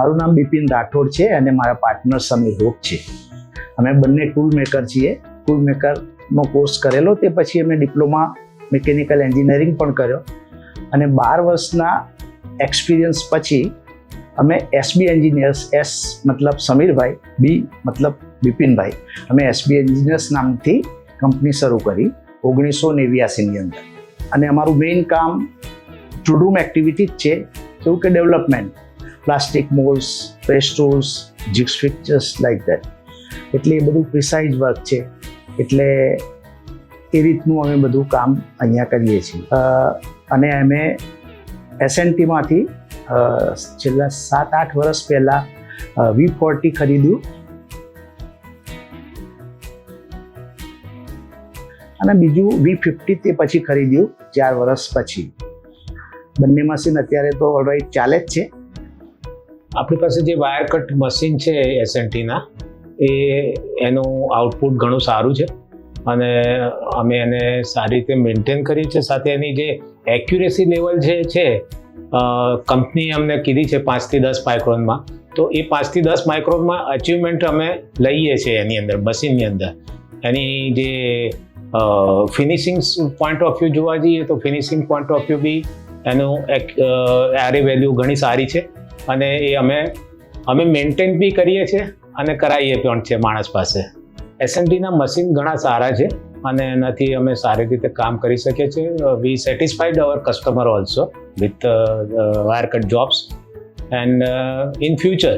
મારું નામ બિપિન રાઠોડ છે અને મારા પાર્ટનર સમીર રોક છે. અમે બંને ટૂલ મેકર છીએ. ટૂલ મેકરનો કોર્સ કરેલો, તે પછી અમે ડિપ્લોમા મિકેનિકલ એન્જિનિયરિંગ પણ કર્યો અને 12 વર્ષના એક્સપિરિયન્સ પછી અમે એસબી એન્જિનિયર્સ, એસ મતલબ સમીરભાઈ, બી મતલબ બિપિનભાઈ, અમે એસબી એન્જિનિયર્સ નામથી કંપની શરૂ કરી 1989ની અંદર. અને અમારું મેઇન કામ ટુડૂમ એક્ટિવિટી જ છે, જેવું કે development, plastic moulds, press tools, jigs fixtures like that. એટલે એ બધું પ્રિસાઇઝ વર્ક છે. એટલે એ રીતનું અમે બધું કામ અહીંયા કરીએ છીએ. અને અમે એસએનટીમાંથી છેલ્લા 7-8 વર્ષ પહેલાં V40 ખરીદ્યું અને બીજું V50 તે પછી ખરીદ્યું 4 વર્ષ પછી. બંને મશીન અત્યારે તો ઓલરાઈટ ચાલે જ છે. આપણી પાસે જે વાયર કટ મશીન છે એસએનટીના, એનું આઉટપુટ ઘણું સારું છે અને અમે એને સારી રીતે મેન્ટેન કરીએ છીએ. સાથે એની જે એક્યુરેસી લેવલ જે છે, કંપનીએ અમને કીધી છે 5 થી 10 માઇક્રોનમાં, તો એ 5 થી 10 માઇક્રોનમાં અચીવમેન્ટ અમે લઈએ છીએ એની અંદર, મશીનની અંદર. એની જે ફિનિશિંગ પોઈન્ટ ઓફ વ્યૂ જોવા જઈએ તો ફિનિશિંગ પોઈન્ટ ઓફ વ્યૂ બી એનું એરે વેલ્યુ ઘણી સારી છે અને એ અમે મેન્ટેન બી કરીએ છીએ અને કરાવીએ પણ છે માણસ પાસે. એસએનટીના મશીન ઘણા સારા છે અને એનાથી અમે સારી રીતે કામ કરી શકીએ છીએ. We satisfied our customer also with wire cut jobs and in future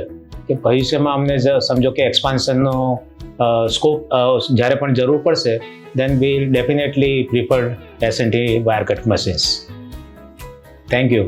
કે ભવિષ્યમાં અમને સમજો કે એક્સપાન્શનનો સ્કોપ જ્યારે પણ જરૂર પડશે, then we'll definitely prefer S&T wire cut machines. Thank you.